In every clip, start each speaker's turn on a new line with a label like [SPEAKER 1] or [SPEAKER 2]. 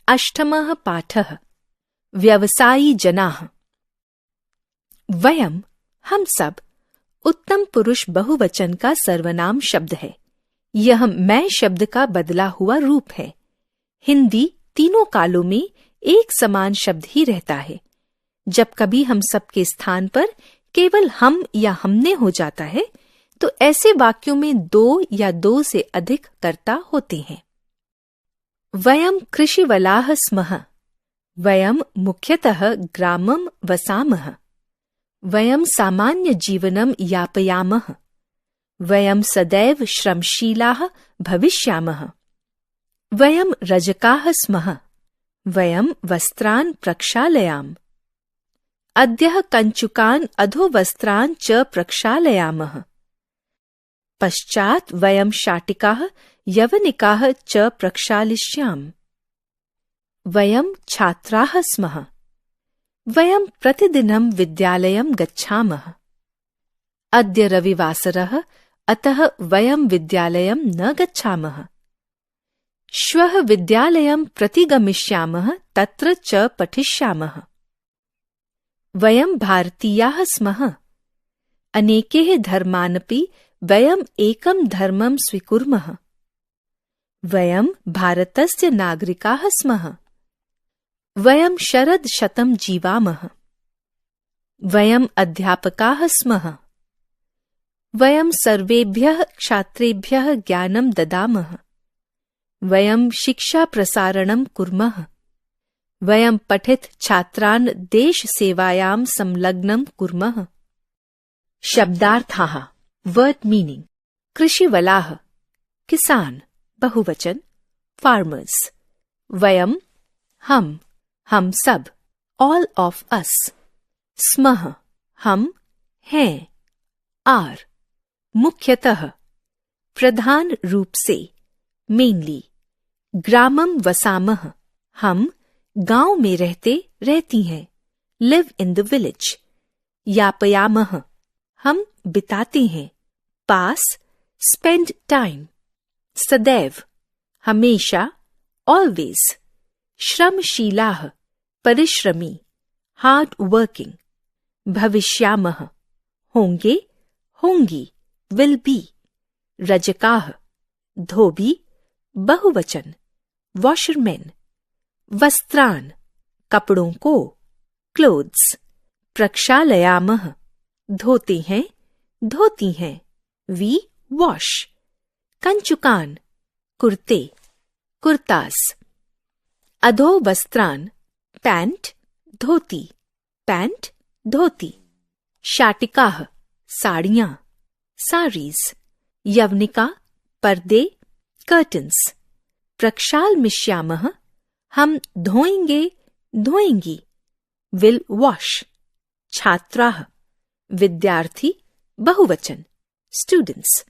[SPEAKER 1] अष्टमः पाठः व्यवसायी जनाः। वयम हम सब उत्तम पुरुष बहुवचन का सर्वनाम शब्द है। यह मैं शब्द का बदला हुआ रूप है। हिंदी तीनों कालों में एक समान शब्द ही रहता है। जब कभी हम सब के स्थान पर केवल हम या हमने हो जाता है तो ऐसे वाक्यों में दो या दो से अधिक कर्ता होते हैं। वयम कृषिवलाः स्मः। वयम मुख्यतः ग्रामं वसामः। वयम सामान्य जीवनं यापयामः। वयम सदैव श्रमशीलाः भविष्यामः। वयम रजकाः स्मः। वयम वस्त्रान् प्रक्षालयाम। अद्यः कञ्चुकान् अधोवस्त्रान् च प्रक्षालयामः। पश्चात् वयम शाटिकाः यवनिकाः च प्रक्षालिष्याम। वयम छात्राः स्मः। वयम प्रतिदिनं विद्यालयं गच्छामः। अद्य रविवासरः अतः वयम विद्यालयं न गच्छामः। श्वः विद्यालयं प्रतिगमिष्यामः तत्र च पठिष्यामः। वयम भारतीयाः स्मः। अनेके धर्मानपि वयम एकं धर्मं स्वीकुर्मः। वयम भारतस्य नागरिकाः स्मः। वयम शरदशतं जीवामः। वयम अध्यापकाः स्मः। वयम सर्वेभ्यः छात्रेभ्यः ज्ञानं ददामः। वयम शिक्षा प्रसारणं कुर्मः। वयम पठित छात्रान् देश सेवायां संलग्नं कुर्मः। शब्दार्थाः वर्ड मीनिंग। कृषिवलाः किसान बहुवचन फार्मर्स। वयम हम सब ऑल ऑफ अस। स्मः हम हैं आर। मुख्यतः प्रधान रूप से मेनली। ग्रामं वसामः हम गांव में रहती हैं। Live in the village. यापयामः हम बिताते हैं। Pass spend time. सदैव हमेशा ऑलवेज। श्रमशीलाः परिश्रमी हार्ड वर्किंग। भविष्यामः होंगे होंगी विल बी। रजकाः धोबी बहुवचन वॉशरमैन। वस्त्रान् कपड़ों को क्लोथ्स। प्रक्षालयामः धोते हैं धोती हैं वी वॉश। कंचुकान कुर्ते कुर्तास। अधो वस्त्रान पैंट धोती पैंट धोती। शाटिकाः साड़ियां साड़ीज। यवनिका पर्दे कर्टन्स। प्रक्षालयिष्यामः हम धोएंगे धोएंगी विल वॉश। छात्राः विद्यार्थी बहुवचन स्टूडेंट्स।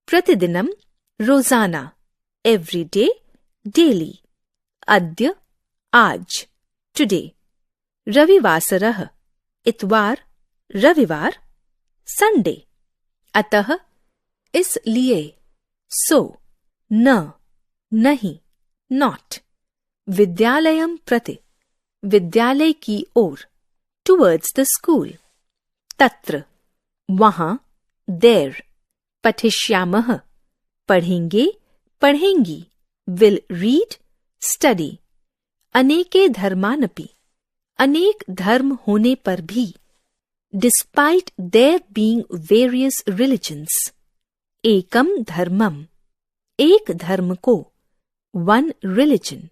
[SPEAKER 1] प्रतिदिनम रोजाना एवरी डे डेली। अद्य आज टुडे। रविवासरः इतवार रविवार संडे। अतः इसलिए सो न नहीं नॉट। विद्यालयं प्रति विद्यालय की ओर टुवर्ड्स द स्कूल। तत्र वहां देर। पठिष्यामः पढ़ेंगे पढ़ेंगी विल रीड स्टडी। अनेके धर्मानपि अनेक धर्म होने पर भी। Despite there being various religions. एकम धर्मम एक धर्म को वन रिलीजन।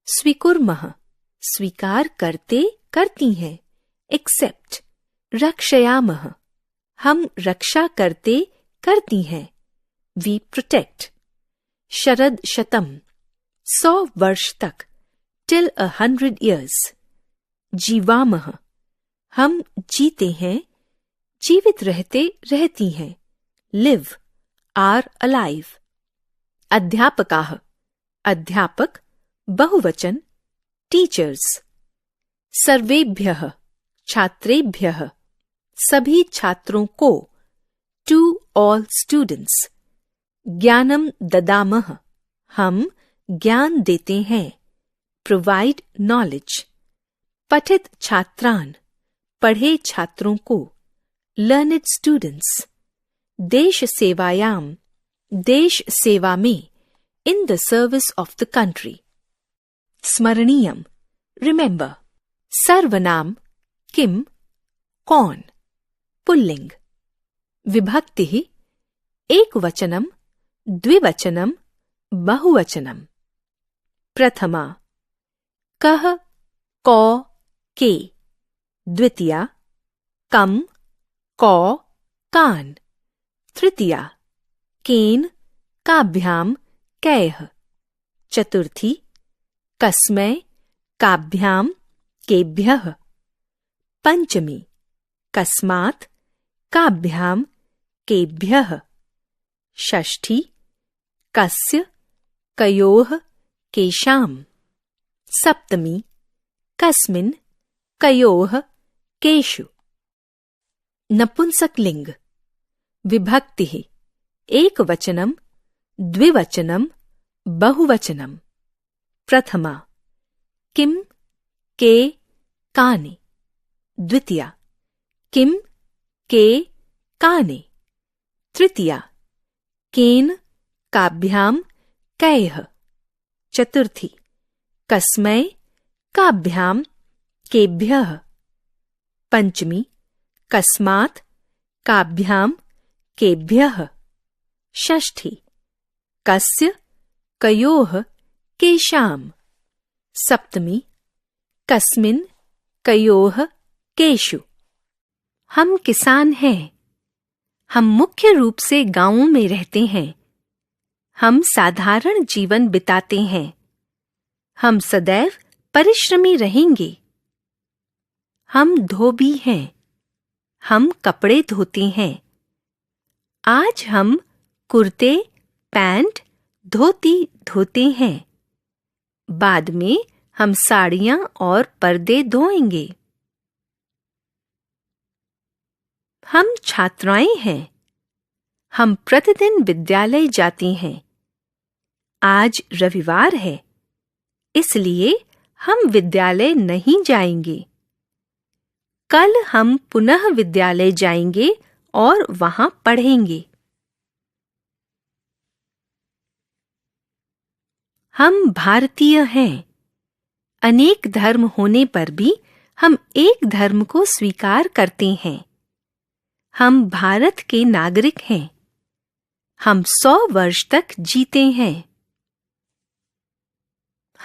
[SPEAKER 1] स्वीकुर्मः स्वीकार करते करती हैं एक्सेप्ट। रक्षयामः हम रक्षा करते करती हैं वी प्रोटेक्ट। शरद शतम 100 वर्ष तक टिल 100 years। जीवामः हम जीते हैं जीवित रहते रहती हैं लिव आर अलाइव। अध्यापकाः अध्यापक बहुवचन टीचर्स। सर्वेभ्यः छात्रेभ्यः सभी छात्रों को टू ऑल स्टूडेंट्स। ज्ञानम ददामः हम ज्ञान देते हैं प्रोवाइड नॉलेज, पठित छात्रान, पढ़े छात्रों को, लर्निड स्टूडेंट्स, देश सेवायाम, देश सेवा में, in the service of the country. स्मरणीयम, रिमेंबर। सर्वनाम किम, कौन, पुल्लिंग। विभक्तिः एकवचनम, द्विवचनम, बहुवचनम। प्रथमा कः, कौ, के। द्वितीया कम, कौ, कान। तृतीया केन, काभ्याम, कैः। चतुर्थी कस्मै, काभ्याम, केभ्यः। पंचमी कस्मात्, काभ्याम, केभ्यः। षष्ठी कस्य, कयोः, केषाम्। सप्तमी कस्मिन्, कयोः, केषु। नपुंसकलिंग। विभक्तिः एकवचनम, द्विवचनम, बहुवचनम। प्रथमा किम, के, कानि। द्वितीया किम, के, कानि। तृतीया केन, काभ्याम, कैः। चतुर्थी कस्मै, काभ्याम, केभ्यः। पंचमी कस्मात्, काभ्याम, केभ्यः। षष्ठी कस्य, कयोः, केषाम्। सप्तमी कस्मिन्, कयोः, केषु। हम किसान हैं। हम मुख्य रूप से गांवों में रहते हैं। हम साधारण जीवन बिताते हैं। हम सदैव परिश्रमी रहेंगे। हम धोबी हैं। हम कपड़े धोते हैं। आज हम कुर्ते, पैंट, धोती धोते हैं। बाद में हम साड़ियां और पर्दे धोएंगे। हम छात्राएं हैं। हम प्रतिदिन विद्यालय जाती हैं। आज रविवार है, इसलिए हम विद्यालय नहीं जाएंगे। कल हम पुनः विद्यालय जाएंगे और वहां पढ़ेंगे। हम भारतीय हैं। अनेक धर्म होने पर भी हम एक धर्म को स्वीकार करते हैं। हम भारत के नागरिक हैं। हम 100 वर्ष तक जीते हैं।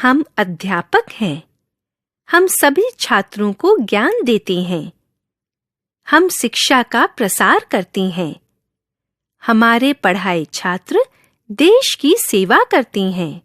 [SPEAKER 1] हम अध्यापक हैं। हम सभी छात्रों को ज्ञान देते हैं। हम शिक्षा का प्रसार करते हैं। हमारे पढ़ाए छात्र देश की सेवा करते हैं।